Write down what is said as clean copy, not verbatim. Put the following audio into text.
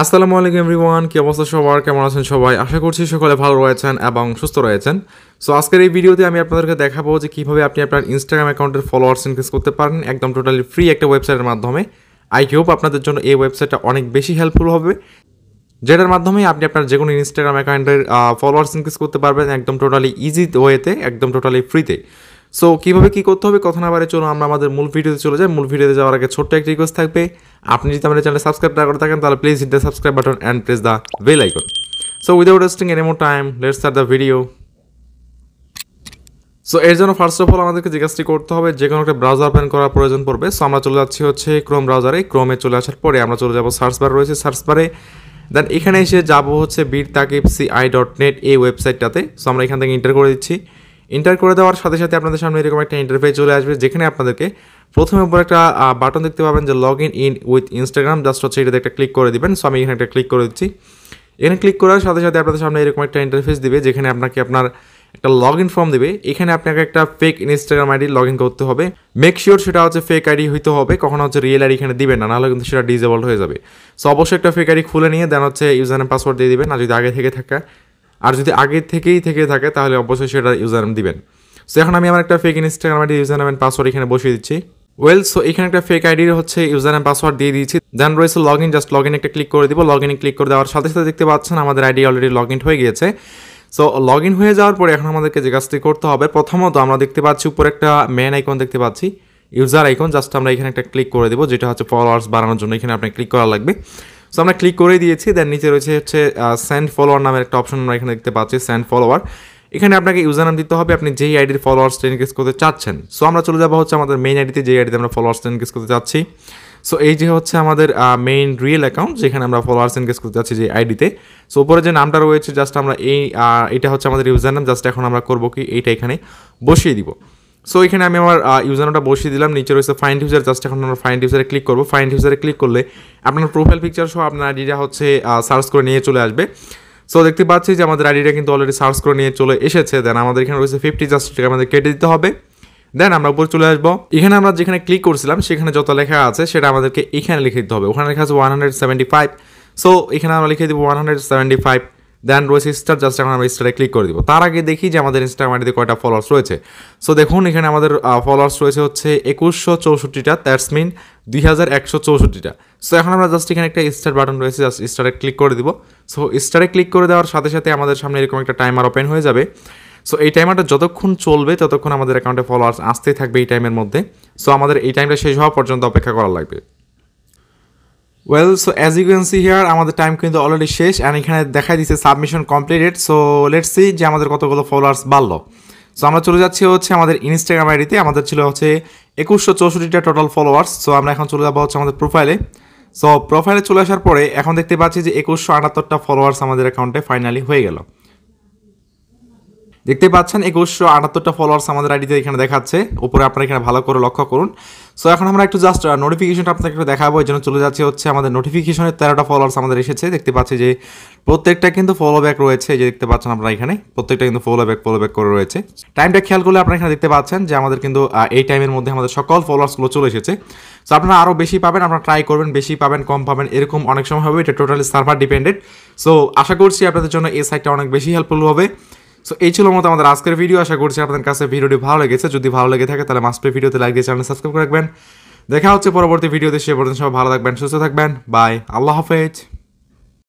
আসসালামু আলাইকুম এভরিওয়ান, কি অবস্থা সবার, কেমন আছেন সবাই? আশা করছি সকলে ভালো রয়েছেন এবং সুস্থ রয়েছেন। সো আজকের এই ভিডিওতে আমি আপনাদেরকে দেখাবো যে কীভাবে আপনি আপনার ইনস্টাগ্রাম অ্যাকাউন্টের ফলোয়ার্স ইনক্রিজ করতে পারেন একদম টোটালি ফ্রি একটা ওয়েবসাইটের মাধ্যমে। আই হোপ আপনাদের জন্য এই ওয়েবসাইটটা অনেক বেশি হেল্পফুল হবে, যেটার মাধ্যমে আপনি আপনার যে কোনো ইনস্টাগ্রাম অ্যাকাউন্টের ফলোয়ার্স ইনক্রিজ করতে পারবেন একদম টোটালি ইজি ওয়েতে, একদম টোটালি ফ্রিতে। সো কীভাবে কী করতে হবে কথা না বারে চলুন আমরা আমাদের মূল ভিডিওতে চলে যাই। মূল ভিডিওতে যাওয়ার আগে ছোট্ট একটা রিকোয়েস্ট থাকবে, আপনি যদি আমাদের চ্যানেলে সাবস্ক্রাইব না করে থাকেন তাহলে please hit the subscribe button and press the bell icon. So without wasting any more time, let's start the video. So এর জন্য ফার্স্ট অফ অল আমাদেরকে যে কাজটি করতে হবে, যে কোনো একটা ব্রাউজার ওপেন করার প্রয়োজন পড়বে। সো আমরা চলে যাচ্ছি হচ্ছে ক্রোম ব্রাউজারে। ক্রোমে চলে আসার পরে আমরা চলে যাবো সার্চ বার রয়েছে, সার্চ বারে দেন এখানে এসে যাবো হচ্ছে birtakibci.net এই ওয়েবসাইটটাতে। সো আমরা এখান থেকে এন্টার করে দিচ্ছি। এন্টার করে দেওয়ার সাথে সাথে আপনাদের সামনে এরকম একটা ইন্টারফেস চলে আসবে, যেখানে আপনাদেরকে প্রথমে উপর একটা বাটন দেখতে পাবেন যে log in with Instagram, just হচ্ছে এটাতে একটা ক্লিক করে দিবেন। সো আমি এখানে একটা ক্লিক করে দিচ্ছি। এখানে ক্লিক করার সাথে সাথে আপনাদের সামনে এরকম একটা ইন্টারফেস দিবে, যেখানে আপনাকে আপনার একটা লগ ইন ফর্ম দেবে। এখানে আপনাকে একটা fake Instagram ID log in করতে হবে। মেক শিওর সেটা হচ্ছে ফেক আইডি হইতে হবে, কখনো হচ্ছে রিয়েল আইডি এখানে দিবেন না, নাহলে কিন্তু সেটা ডিসেবল হয়ে যাবে। সো অবশ্যই একটা ফেক আইডি খুলে নিয়ে দেন হচ্ছে ইউজার নেম পাসওয়ার্ড দিয়ে দিবেন, আর যদি আগে থেকে থাকে, আর যদি আগে থেকেই থেকে থাকে তাহলে অবশ্যই সেটা ইউজার নেম দিবেন। সো এখন আমি আমার একটা fake Instagram ID user name password এখানে বসিয়ে দিচ্ছি। সো এখানে একটা ফেক আইডির হচ্ছে ইউজার নেম পাসওয়ার্ড দিয়ে দিয়েছি। দেন রয়েছে log in, just log in একটা ক্লিক করে দিব। লগ ইনে ক্লিক করে দেওয়ার সাথে সাথে দেখতে পাচ্ছেন আমাদের আইডি অলরেডি লগ ইন হয়ে গিয়েছে। সো লগ ইন হয়ে যাওয়ার পরে এখন আমাদেরকে যে কাজটি করতে হবে, প্রথমত আমরা দেখতে পাচ্ছি উপরে একটা মেন আইকন দেখতে পাচ্ছি, ইউজার আইকন, জাস্ট আমরা এখানে একটা ক্লিক করে দেবো, যেটা হচ্ছে ফলোয়ার্স বাড়ানোর জন্য এখানে আপনাকে ক্লিক করা লাগবে। সো আমরা ক্লিক করে দিয়েছি। দেন নিচে রয়েছে হচ্ছে সেন্ড ফলোয়ার নামের একটা অপশন আমরা এখানে দেখতে পাচ্ছি, সেন্ড ফলোয়ার। এখানে আপনাকে ইউজার নাম দিতে হবে আপনি যেই আইডির ফলোয়ার্সটা ইনক্রিজ করতে চাচ্ছেন। সো আমরা চলে যাবো হচ্ছে আমাদের মেইন আইডিতে, যেই আইডিতে আমরা ফলোয়ার্সটা ইনক্রিজ করতে চাচ্ছি। সো এই যে হচ্ছে আমাদের মেইন রিয়েল অ্যাকাউন্ট, যেখানে আমরা ফলোয়ার্স ইনক্রিজ করতে চাচ্ছি যে আইডিতে। সো উপরে যে নামটা রয়েছে জাস্ট আমরা এটা হচ্ছে আমাদের ইউজার নাম, জাস্ট এখন আমরা করবো কি এইটা এখানে বসিয়ে দিব। সো এখানে আমি আমার ইউজার নামটা বসিয়ে দিলাম। নিচে রয়েছে ফাইন্ড ইউজার, জাস্ট এখন আমরা ফাইন্ড ইউজারে ক্লিক করবো। ফাইন্ড ইউজারে ক্লিক করলে আপনার প্রোফাইল পিকচার সহ আপনার আইডিটা হচ্ছে সার্চ করে নিয়ে চলে আসবে। সো দেখতে পাচ্ছি যে আমাদের আইডিটা কিন্তু অলরেডি সার্চ করে নিয়ে চলে এসেছে। দেন আমাদের এখানে রয়েছে 50, জাস্ট সেটাকে আমাদের কেটে দিতে হবে। দেন আমরা উপরে চলে আসবো। এখানে আমরা যেখানে ক্লিক করছিলাম সেখানে যত লেখা আছে সেটা আমাদেরকে এখানে লিখে দিতে হবে। ওখানে লেখা আছে 175। সো এখানে আমরা লিখে দিব 175। দেন রয়েছে স্টার, জাস্ট এখন আমরা স্টারে ক্লিক করে দিব। তার আগে দেখি যে আমাদের ইনস্টাগ্রাম আইডিতে কয়টা ফলোয়ার্স রয়েছে। সো দেখুন এখানে আমাদের ফলোয়ার্স রয়েছে হচ্ছে 2164টা, দ্যাটস মিন 2164টা। সো এখন আমরা জাস্ট এখানে একটা স্টার বাটন রয়েছে, জাস্ট স্টারে ক্লিক করে দিব। সো স্টারে ক্লিক করে দেওয়ার সাথে সাথে আমাদের সামনে এরকম একটা টাইমার ওপেন হয়ে যাবে। সো এই টাইমারটা যতক্ষণ চলবে ততক্ষণ আমাদের অ্যাকাউন্টে ফলোয়ার্স আসতেই থাকবে এই টাইমের মধ্যে। সো আমাদের এই টাইমটা শেষ হওয়া পর্যন্ত অপেক্ষা করা লাগবে। So as you can see here আমাদের টাইম কিন্তু অলরেডি শেষ, অ্যান্ড এখানে দেখা দিচ্ছে submission completed. So let's see যে আমাদের কতগুলো ফলোয়ার্স বাড়লো। সো আমরা চলে যাচ্ছি হচ্ছে আমাদের ইনস্টাগ্রাম আইডিতে, আমাদের ছিল হচ্ছে 2164টা টোটাল ফলোয়ার্স। সো আমরা এখন চলে যাবো হচ্ছে আমাদের প্রোফাইলে। সো প্রোফাইলে চলে আসার পরে এখন দেখতে পাচ্ছি যে 2178টা ফলোয়ার্স আমাদের অ্যাকাউন্টে ফাইনালি হয়ে গেল। দেখতে পাচ্ছেন 2178টা ফলোয়ার্স আমাদের আইডিতে এখানে দেখাচ্ছে উপরে, আপনারা এখানে ভালো করে লক্ষ্য করুন। সো এখন আমরা একটু জাস্ট নোটিফিকেশনটা আপনাকে একটু দেখাবো, এই জন্য চলে যাচ্ছে হচ্ছে আমাদের নোটিফিকেশনের 13টা ফলোয়ার্স আমাদের এসেছে। দেখতে পাচ্ছি যে প্রত্যেকটা কিন্তু ফলো ব্যাক রয়েছে, যে দেখতে পাচ্ছেন আপনারা এখানে প্রত্যেকটা কিন্তু ফলো ব্যাক করে রয়েছে। টাইমটা খেয়াল করলে আপনারা এখানে দেখতে পাচ্ছেন যে আমাদের কিন্তু এই টাইমের মধ্যে আমাদের সকল ফলোয়ার্সগুলো চলে এসেছে। সো আপনারা আরও বেশি পাবেন, আপনারা ট্রাই করবেন, বেশি পাবেন কম পাবেন এরকম অনেক সময় হবে, এটা টোটালি সার্ভার ডিপেন্ডেন্ট। সো আশা করছি আপনাদের জন্য এই সাইটটা অনেক বেশি হেল্পফুল হবে। সো এই ছিল মতো আমাদের আজকের ভিডিও। আশা করছি আপনাদের কাছে ভিডিওটি ভালো লেগেছে। যদি ভালো লেগে থাকে তাহলে মাস্ট ভিডিওতে লাইক দিয়ে চ্যানেল সাবস্ক্রাইব করে রাখবেন। দেখা হচ্ছে পরবর্তী ভিডিওতে, সে পর্যন্ত সবাই ভালো থাকবেন, সুস্থ থাকবেন। বাই, আল্লাহ হাফেজ।